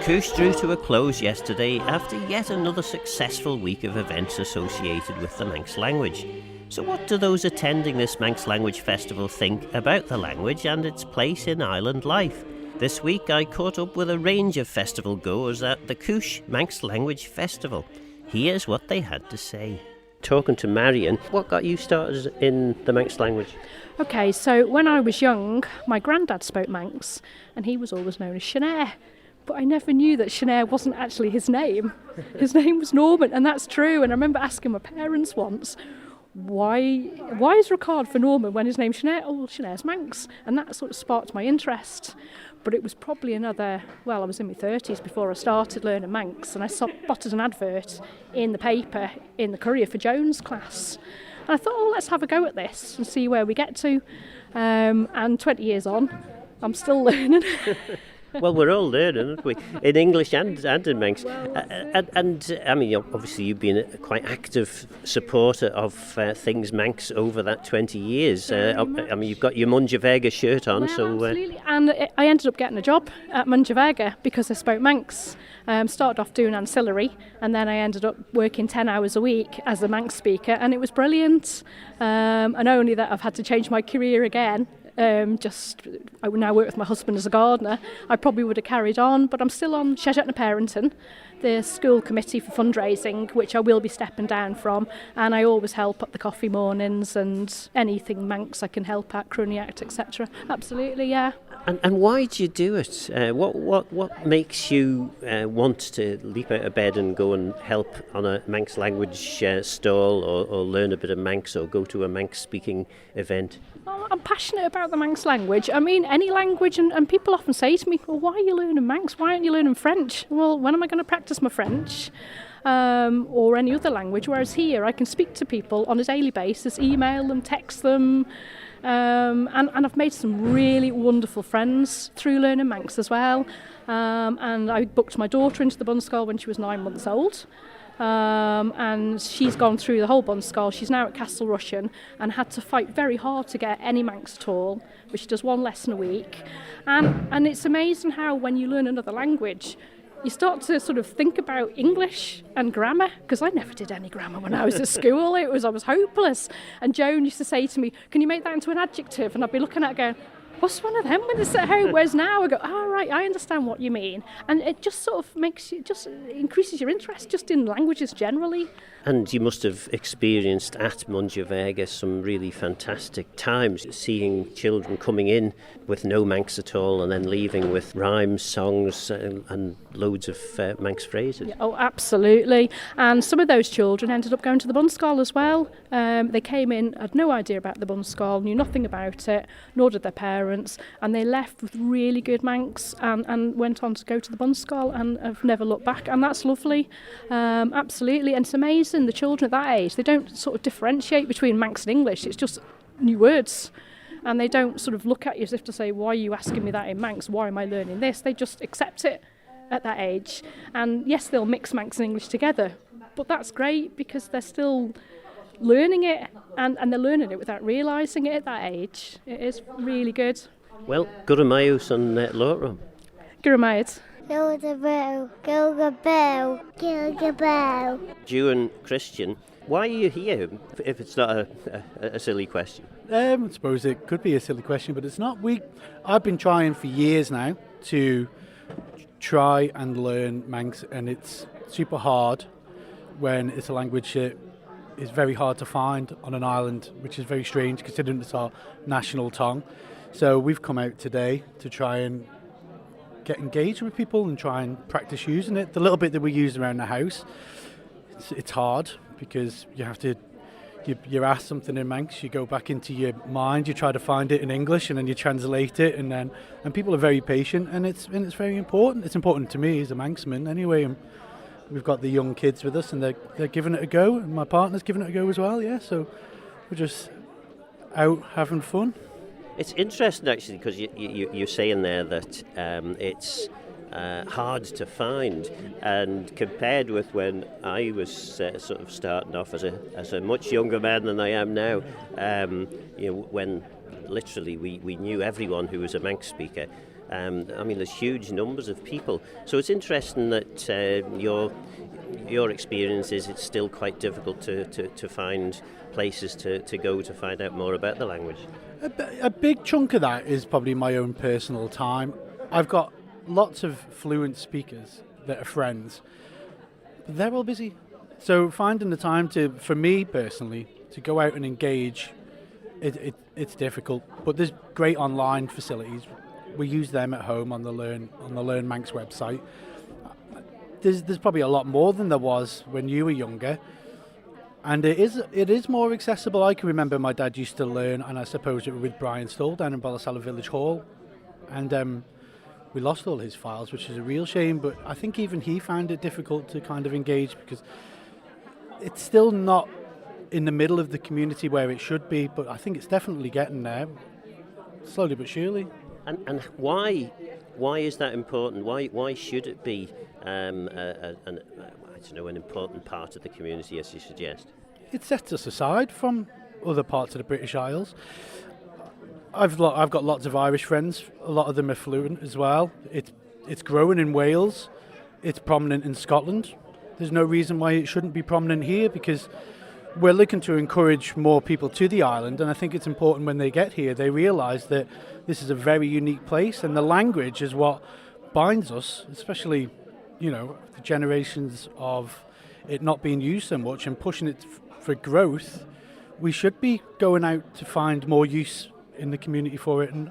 Cooish drew to a close yesterday after yet another successful week of events associated with the Manx language. So what do those attending this Manx Language Festival think about the language and its place in island life? This week I caught up with a range of festival goers at the Cooish Manx Language Festival. Here's what they had to say. Talking to Marion, what got you started in the Manx language? Okay, so when I was young, my granddad spoke Manx and he was always known as Shanair. But I never knew that Shanair wasn't actually his name. His name was Norman, and that's true. And I remember asking my parents once, why is Ricard for Norman when his name's Shanair? Oh, well, Shanair's Manx. And that sort of sparked my interest. But it was probably I was in my 30s before I started learning Manx, and I spotted an advert in the paper, in the Courier for Joan's class. And I thought, oh, let's have a go at this and see where we get to. And 20 years on, I'm still learning. Well, we're all learning, aren't we? In English and in Manx. And I mean, obviously you've been a quite active supporter of things Manx over that 20 years. I mean, you've got your Munjavega shirt on. Well, absolutely. And I ended up getting a job at Munjavega because I spoke Manx. Started off doing ancillary, and then I ended up working 10 hours a week as a Manx speaker, and it was brilliant. And only that I've had to change my career again. I now work with my husband as a gardener. I probably would have carried on, but I'm still on Sheshetna Parenting, the school committee for fundraising, which I will be stepping down from, and I always help at the coffee mornings and anything Manx I can help at, Cruniact, etc. Absolutely, yeah. And why do you do it? What makes you want to leap out of bed and go and help on a Manx language stall or learn a bit of Manx or go to a Manx speaking event? Well, I'm passionate about the Manx language. I mean, any language, and people often say to me, well, why are you learning Manx? Why aren't you learning French? Well, when am I going to practice my French? Or any other language, whereas here I can speak to people on a daily basis, email them, text them, and I've made some really wonderful friends through learning Manx as well. And I booked my daughter into the Bunscall when she was 9 months old. And she's gone through the whole Bunscall. She's now at Castle Rushen and had to fight very hard to get any Manx at all, but she does one lesson a week. And it's amazing how when you learn another language, you start to sort of think about English and grammar, because I never did any grammar when I was at school. I was hopeless. And Joan used to say to me, can you make that into an adjective? And I'd be looking at it going, what's one of them when it's at home? Whereas now I go, oh, right, I understand what you mean. And it just sort of increases your interest just in languages generally. And you must have experienced at Munjavega some really fantastic times, seeing children coming in with no Manx at all and then leaving with rhymes, songs and loads of Manx phrases. Yeah, oh, absolutely. And some of those children ended up going to the Bunscall as well. They came in, had no idea about the Bunscall, knew nothing about it, nor did their parents, and they left with really good Manx and went on to go to the Bunscall and have never looked back. And that's lovely. Absolutely. And it's amazing. The children at that age, they don't sort of differentiate between Manx and English. It's just new words, and they don't sort of look at you as if to say, why are you asking me that in Manx? Why am I learning this? They just accept it at that age. And yes, they'll mix Manx and English together, but that's great because they're still learning it, and they're learning it without realising it at that age. It is really good. Well, Guramayus on Lotram. Guramayus. Jew and Christian, why are you here, if it's not a silly question? I suppose it could be a silly question, but it's not. I've been trying for years now to try and learn Manx, and it's super hard when it's a language that is very hard to find on an island, which is very strange considering it's our national tongue. So we've come out today to try and get engaged with people and try and practice using it. The little bit that we use around the house, it's hard because you're asked something in Manx, you go back into your mind, you try to find it in English, and then you translate it, and people are very patient, and it's very important. It's important to me as a Manxman anyway. And we've got the young kids with us, and they're giving it a go, and my partner's giving it a go as well. Yeah, so we're just out having fun. It's interesting actually because you're saying there that it's hard to find, and compared with when I was sort of starting off as a much younger man than I am now, when literally we knew everyone who was a Manx speaker. I mean, there's huge numbers of people. So it's interesting that your experience is it's still quite difficult to find places to go to find out more about the language. A big chunk of that is probably my own personal time. I've got lots of fluent speakers that are friends, but they're all busy. So finding the time for me personally, to go out and engage, it's difficult. But there's great online facilities. We use them at home on the Learn Manx website. There's probably a lot more than there was when you were younger, and it is more accessible. I can remember my dad used to learn, and I suppose it was with Brian Stoll down in Ballasalla Village Hall, and we lost all his files, which is a real shame. But I think even he found it difficult to kind of engage because it's still not in the middle of the community where it should be. But I think it's definitely getting there, slowly but surely. And why is that important? Why should it be an important part of the community, as you suggest? It sets us aside from other parts of the British Isles. I've got lots of Irish friends. A lot of them are fluent as well. It's growing in Wales. It's prominent in Scotland. There's no reason why it shouldn't be prominent here, because we're looking to encourage more people to the island, and I think it's important when they get here they realise that this is a very unique place, and the language is what binds us, especially, the generations of it not being used so much and pushing it for growth. We should be going out to find more use in the community for it, and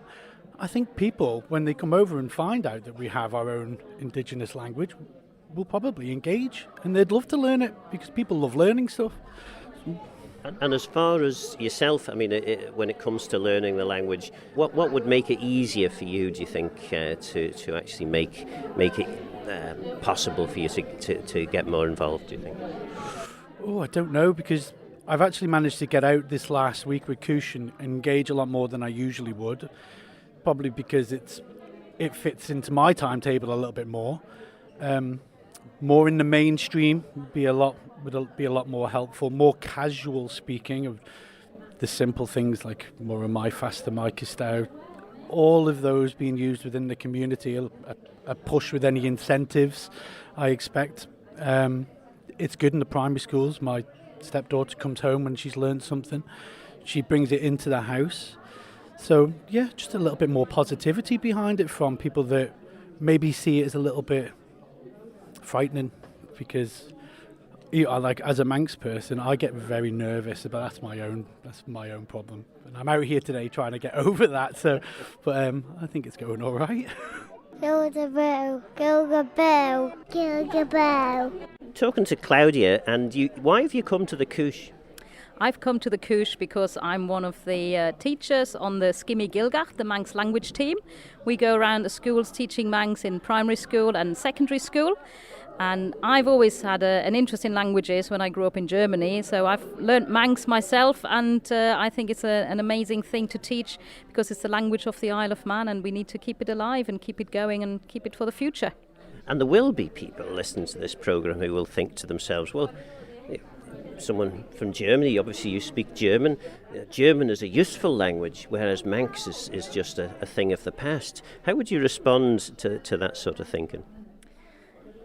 I think people, when they come over and find out that we have our own Indigenous language, will probably engage, and they'd love to learn it because people love learning stuff. And as far as yourself, I mean, when it comes to learning the language, what would make it easier for you, do you think, to actually make it possible for you to get more involved, do you think? Oh, I don't know, because I've actually managed to get out this last week with Cooish and engage a lot more than I usually would, probably because it fits into my timetable a little bit more. More in the mainstream would be a lot more helpful. More casual speaking of the simple things like more of my faster my out. All of those being used within the community. A push with any incentives, I expect. It's good in the primary schools. My stepdaughter comes home when she's learned something. She brings it into the house. So yeah, just a little bit more positivity behind it from people that maybe see it as a little bit frightening, because as a Manx person, I get very nervous, but that's my own problem, and I'm out here today trying to get over that. But I think it's going all right. Kill the bell, kill the bell, kill the bell. Talking to Claudia, and why have you come to the Cooish? I've come to the Cooish because I'm one of the teachers on the Skimmy Gilgach, the Manx language team. We go around the schools teaching Manx in primary school and secondary school. And I've always had an interest in languages when I grew up in Germany. So I've learnt Manx myself, and I think it's an amazing thing to teach because it's the language of the Isle of Man, and we need to keep it alive and keep it going and keep it for the future. And there will be people listening to this programme who will think to themselves, well, someone from Germany, obviously you speak German. German is a useful language, whereas Manx is just a thing of the past. How would you respond to that sort of thinking?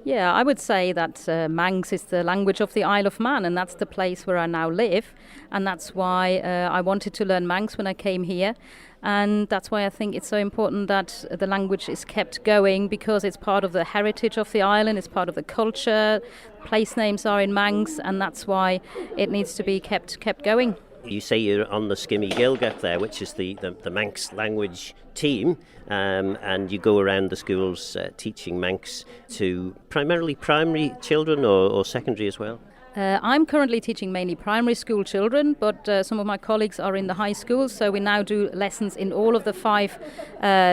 Yeah, I would say that Manx is the language of the Isle of Man, and that's the place where I now live. And that's why I wanted to learn Manx when I came here. And that's why I think it's so important that the language is kept going, because it's part of the heritage of the island, it's part of the culture, place names are in Manx, and that's why it needs to be kept going. You say you're on the Skimmy Gilgach there, which is the Manx language team, and you go around the schools teaching Manx to primarily primary children or secondary as well? I'm currently teaching mainly primary school children, but some of my colleagues are in the high schools, so we now do lessons in all of the 5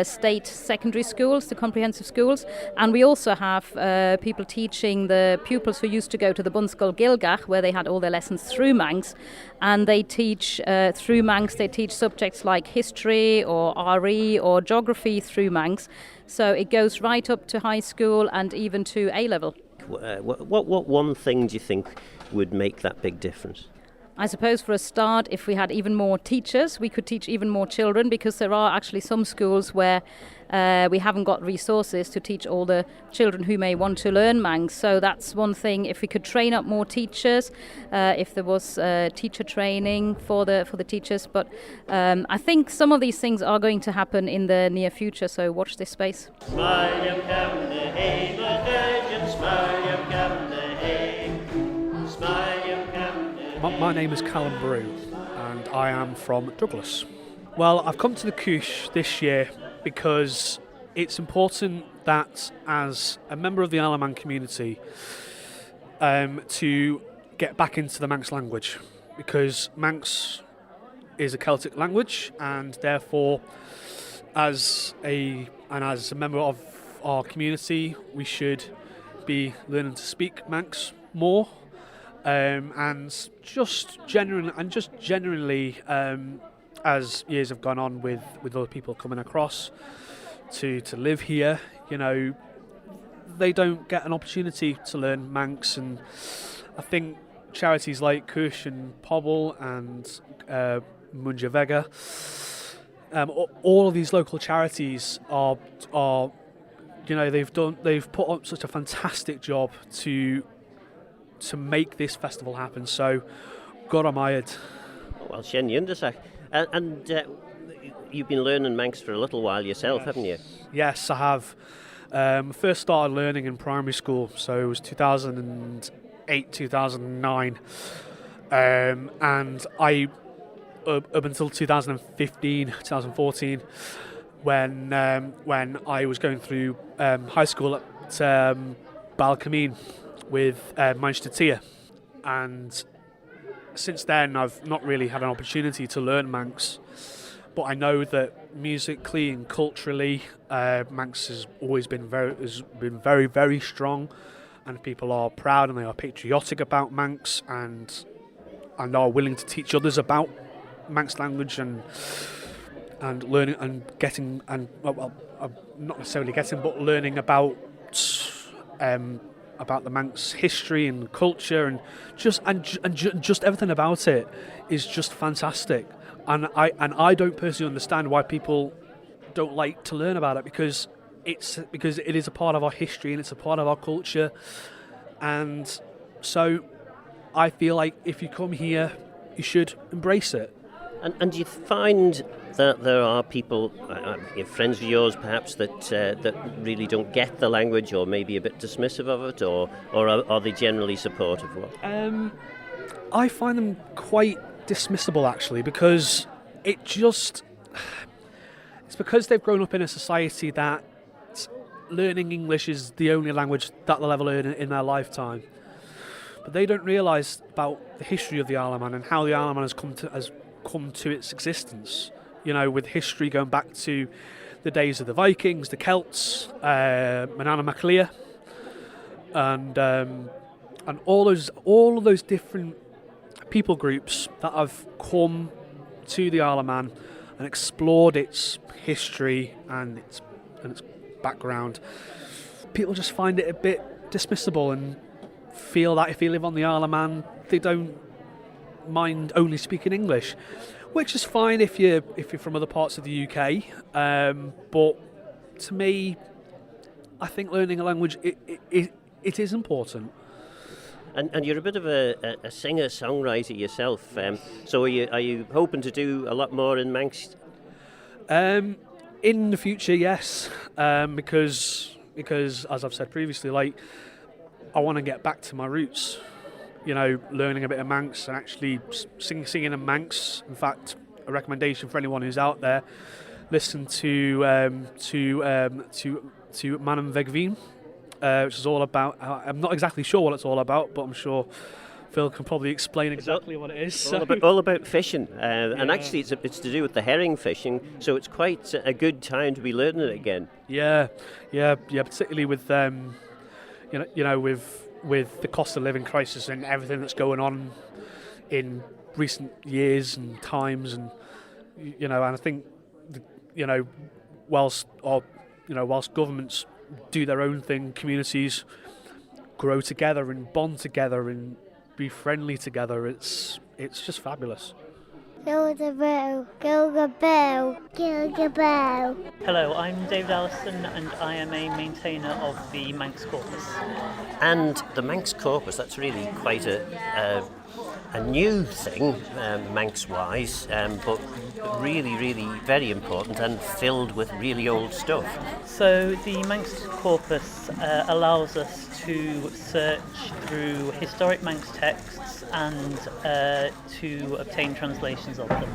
state secondary schools, the comprehensive schools, and we also have people teaching the pupils who used to go to the Bunskull Gilgach, where they had all their lessons through Manx, and they teach through Manx, they teach subjects like history or RE or geography through Manx, so it goes right up to high school and even to A-level. What one thing do you think would make that big difference? I suppose for a start, if we had even more teachers, we could teach even more children, because there are actually some schools where we haven't got resources to teach all the children who may want to learn Manx. So that's one thing. If we could train up more teachers, if there was teacher training for the teachers. But I think some of these things are going to happen in the near future, so watch this space. My name is Callum Brew and I am from Douglas. Well, I've come to the Cooish this year because it's important that as a member of the Isle of Man community to get back into the Manx language, because Manx is a Celtic language, and therefore as a member of our community we should be learning to speak Manx more. And just generally, as years have gone on with other people coming across to live here, they don't get an opportunity to learn Manx, and I think charities like Cooish and Pobble and Munja Vega, all of these local charities are they've put up such a fantastic job to make this festival happen. So, God amayed. Well, Shen Yundasach. And you've been learning Manx for a little while yourself, haven't you? Yes, I have. First started learning in primary school, so it was 2008, 2009. And I, up until 2015, 2014, when I was going through high school at Balcamine with Manchester Tia, and since then I've not really had an opportunity to learn Manx, but I know that musically and culturally Manx has always been very, very strong, and people are proud and they are patriotic about Manx, and are willing to teach others about Manx language and learning and getting not necessarily getting, but learning about the Manx history and culture, and just everything about it is just fantastic. And I don't personally understand why people don't like to learn about it, because it is a part of our history and it's a part of our culture. And so I feel like if you come here, you should embrace it. And do you find that there are people, friends of yours perhaps, that really don't get the language, or maybe a bit dismissive of it, or are they generally supportive of it? I find them quite dismissible, actually, because it's because they've grown up in a society that learning English is the only language that they'll ever learn in their lifetime. But they don't realise about the history of the Isle of Man and how the Isle of Man has come to its existence, with history going back to the days of the Vikings, the Celts, Manana MacLear, and all of those different people groups that have come to the Isle of Man and explored its history and its background. People just find it a bit dismissible and feel that if you live on the Isle of Man, they don't mind only speaking English, which is fine if you're from other parts of the UK. But to me, I think learning a language it is important. And you're a bit of a singer-songwriter yourself. So are you hoping to do a lot more in Manx? In the future, yes, because as I've said previously, I want to get back to my roots. Learning a bit of Manx and actually singing in Manx. In fact, a recommendation for anyone who's out there: listen to Manam Vegveen, which is all about. I'm not exactly sure what it's all about, but I'm sure Phil can probably explain exactly what it is. All about fishing, and actually it's to do with the herring fishing. So it's quite a good time to be learning it again. Yeah. Particularly with with the cost of living crisis and everything that's going on in recent years and times, and and I think whilst governments do their own thing, communities grow together and bond together and be friendly together. It's it's just fabulous. Gilgaboo, Gilgaboo, Gilgaboo. Hello, I'm David Allison and I am a maintainer of the Manx corpus. And the Manx corpus, that's really quite a new thing, Manx-wise, but really very important and filled with really old stuff. So the Manx corpus allows us to search through historic Manx texts and to obtain translations of them.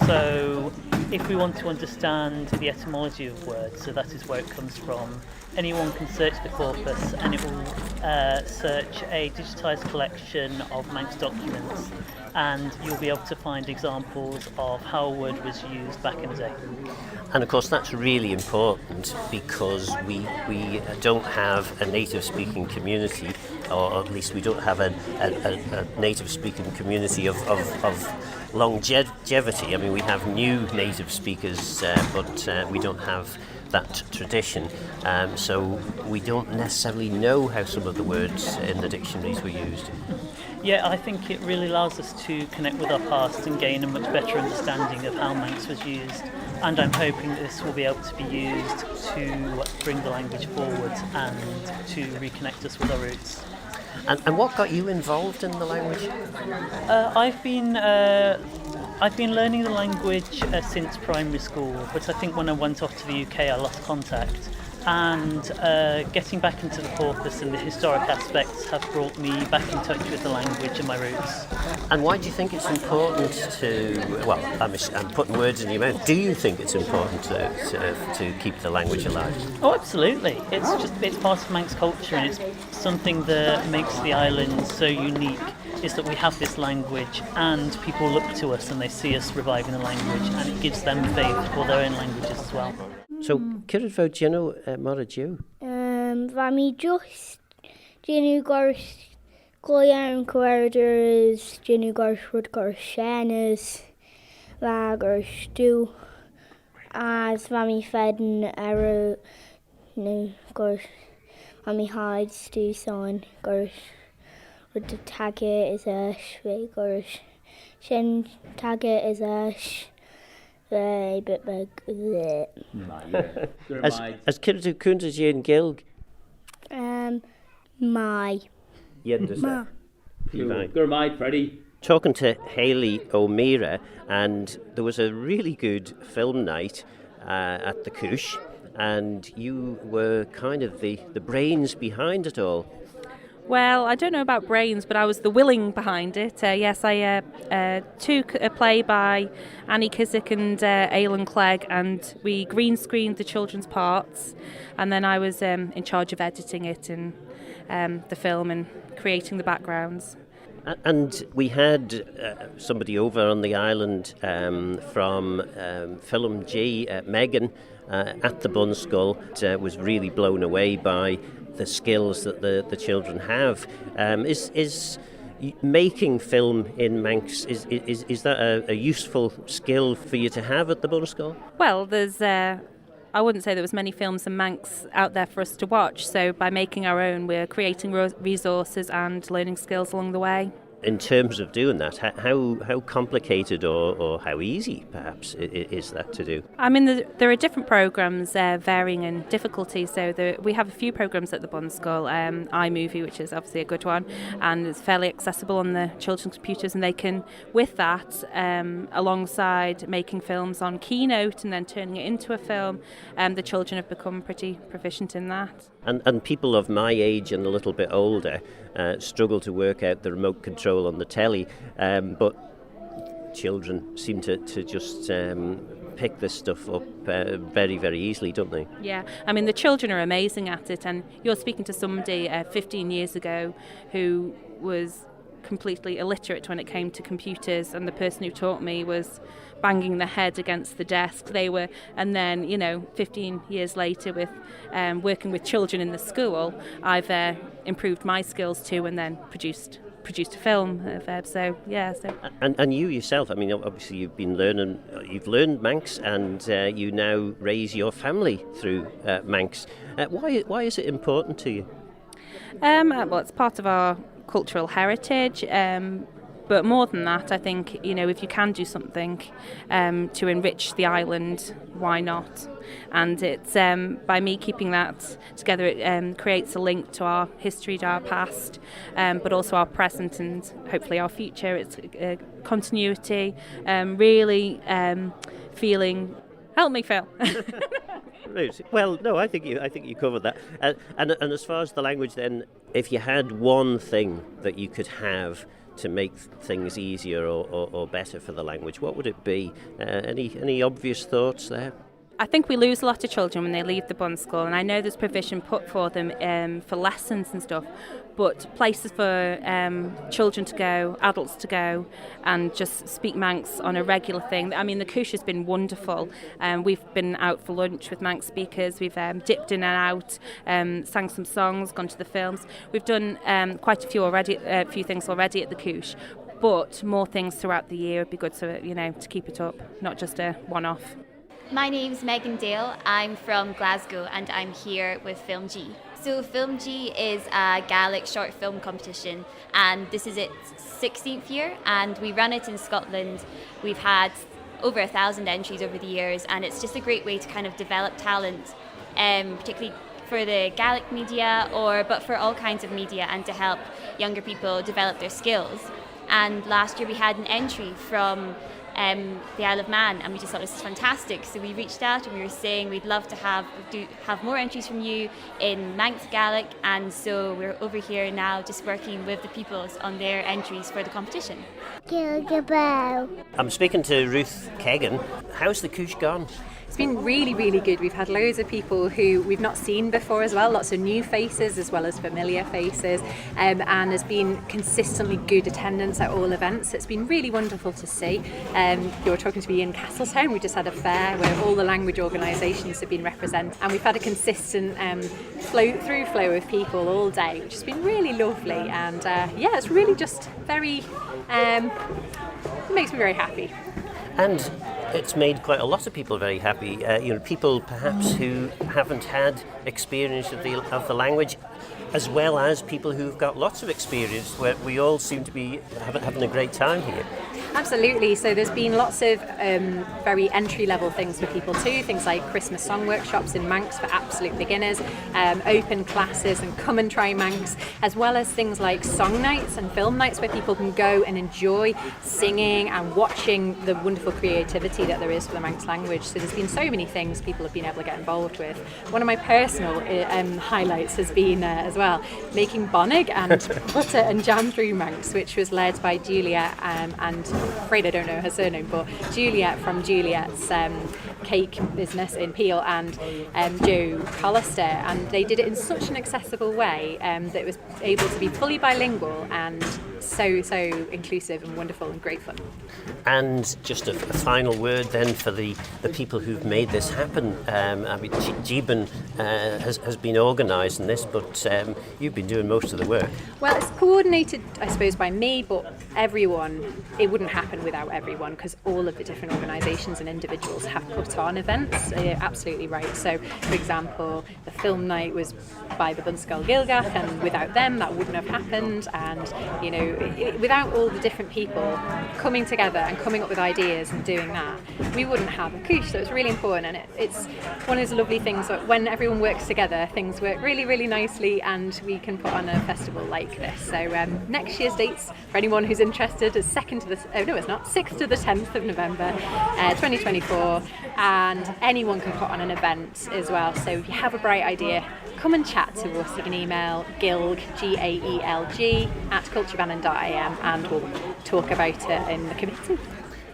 So if we want to understand the etymology of words, so that is where it comes from, anyone can search the corpus and it will search a digitised collection of Manx documents, and you'll be able to find examples of how a word was used back in the day. And of course that's really important because we don't have a native speaking community, or at least we don't have a native speaking community of longevity. I mean, we have new native speakers, but we don't have that tradition, so we don't necessarily know how some of the words in the dictionaries were used. Yeah, I think it really allows us to connect with our past and gain a much better understanding of how Manx was used, and I'm hoping that this will be able to be used to bring the language forward and to reconnect us with our roots. And what got you involved in the language? I've been learning the language since primary school, but I think when I went off to the UK I lost contact. And getting back into the corpus and the historic aspects have brought me back in touch with the language and my roots. And why do you think it's important to, well, I'm putting words in your mouth, do you think it's important to keep the language alive? Oh, absolutely. It's part of Manx culture, and it's something that makes the island so unique, is that we have this language and people look to us and they see us reviving the language, and it gives them faith for their own languages as well. So, Cyrryd do you know Moradiw? Rami just Genu Gors Goyan Corridors, Genu Gors Wood Gors Shanas, Lagor Stew, as Rami Fedden Arrow, no Gors Rami Hyde Stew Son Gors with the Taggart is Ash, Gors Shen Taggart is Ash. As Cyrryd Cúndas Ian Gilg? My. Yendas. Gurmai, Freddie. Talking to Hayley O'Meara, and there was a really good film night at the Cooish, and you were kind of the brains behind it all. Well, I don't know about brains, but I was the willing behind it. Yes, I took a play by Annie Kissack and Aileen Clegg, and we green screened the children's parts, and then I was in charge of editing it and the film and creating the backgrounds. And we had somebody over on the island from Film G, Megan, at the Bunskull, was really blown away by the skills that the children have. Is making film in Manx, is that a useful skill for you to have at the Bunskull? Well, there's I wouldn't say there was many films in Manx out there for us to watch, so by making our own we're creating resources and learning skills along the way. In terms of doing that, how complicated or how easy, perhaps, is that to do? I mean, there are different programmes varying in difficulty. So we have a few programmes at the Bunskull, iMovie, which is obviously a good one, and it's fairly accessible on the children's computers, and they can, with that, alongside making films on Keynote and then turning it into a film, the children have become pretty proficient in that. And people of my age and a little bit older struggle to work out the remote control on the telly, but children seem to just pick this stuff up very, very easily, don't they? Yeah, I mean, the children are amazing at it, and you're speaking to somebody 15 years ago who was completely illiterate when it came to computers, and the person who taught me was banging their head against the desk. They were, and then 15 years later, with working with children in the school, I've improved my skills too, and then produced a film. And you yourself, I mean, obviously you've learned Manx, and you now raise your family through Manx. Why is it important to you? Well, it's part of our cultural heritage. But more than that, I think, if you can do something to enrich the island, why not? And it's by me keeping that together, it creates a link to our history, to our past, but also our present and hopefully our future. It's continuity, really feeling. Help me, Phil. Well, no, I think you covered that. And as far as the language, then, if you had one thing that you could have to make things easier or better for the language, what would it be? Any obvious thoughts there? I think we lose a lot of children when they leave the Bun School, and I know there's provision put for them for lessons and stuff, but places for children to go, adults to go, and just speak Manx on a regular thing. I mean, the Cooish has been wonderful. We've been out for lunch with Manx speakers. We've dipped in and out, sang some songs, gone to the films. We've done quite a few things already at the Cooish, but more things throughout the year would be good to keep it up, not just a one-off. My name's Megan Dale. I'm from Glasgow and I'm here with Film G. So Film G is a Gaelic short film competition and this is its 16th year and we run it in Scotland. We've had over 1,000 entries over the years and it's just a great way to kind of develop talent, particularly for the Gaelic media but for all kinds of media and to help younger people develop their skills. And last year we had an entry from the Isle of Man and we just thought this is fantastic, so we reached out and we were saying we'd love to have more entries from you in Manx Gaelic, and so we're over here now just working with the peoples on their entries for the competition. I'm speaking to Ruth Kegan. How's the Cooish gone? It's been really, really good. We've had loads of people who we've not seen before as well, lots of new faces as well as familiar faces, and there's been consistently good attendance at all events. It's been really wonderful to see. You were talking to me in Castletown. We just had a fair where all the language organisations have been represented, and we've had a consistent flow of people all day, which has been really lovely. And it's really just very, it makes me very happy. And it's made quite a lot of people very happy. People perhaps who haven't had experience of the language, as well as people who've got lots of experience, where we all seem to be having a great time here. Absolutely. So there's been lots of very entry-level things for people too, things like Christmas song workshops in Manx for absolute beginners, open classes and come and try Manx, as well as things like song nights and film nights where people can go and enjoy singing and watching the wonderful creativity that there is for the Manx language. So there's been so many things people have been able to get involved with. One of my personal highlights has been as well making bonnig and butter and jam through Manx, which was led by Juliet and I'm afraid I don't know her surname, but Juliet from Juliet's cake business in Peel and Joe Collister, and they did it in such an accessible way that it was able to be fully bilingual and so inclusive and wonderful and great fun. And just a final word then for the people who've made this happen. Jeeban has been organising this, but you've been doing most of the work. Well, it's coordinated, I suppose, by me, but everyone, it wouldn't happen without everyone, because all of the different organisations and individuals have put on events. You're absolutely right. So, for example, the film night was by the Bunskull Gilgach, and without them that wouldn't have happened. And without all the different people coming together and coming up with ideas and doing that, we wouldn't have a Cooish. So it's really important, and it's one of those lovely things that when everyone works together, things work really, really nicely, and we can put on a festival like this. So next year's dates, for anyone who's interested, is 6th to the 10th of November 2024, and anyone can put on an event as well. So if you have a bright idea, come and chat to us. You can email gilg, GAELG, @culturebannon.im, and we'll talk about it in the committee.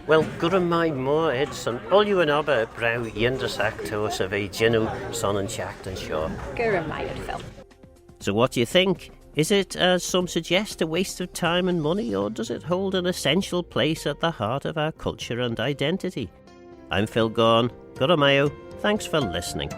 Well, gura mai mór Edson, olú an aber brau yendasach to us of a genu son and shacht and shore. Gura mai Phil. So what do you think? Is it, as some suggest, a waste of time and money, or does it hold an essential place at the heart of our culture and identity? I'm Phil Gawne. Gura maio. Thanks for listening.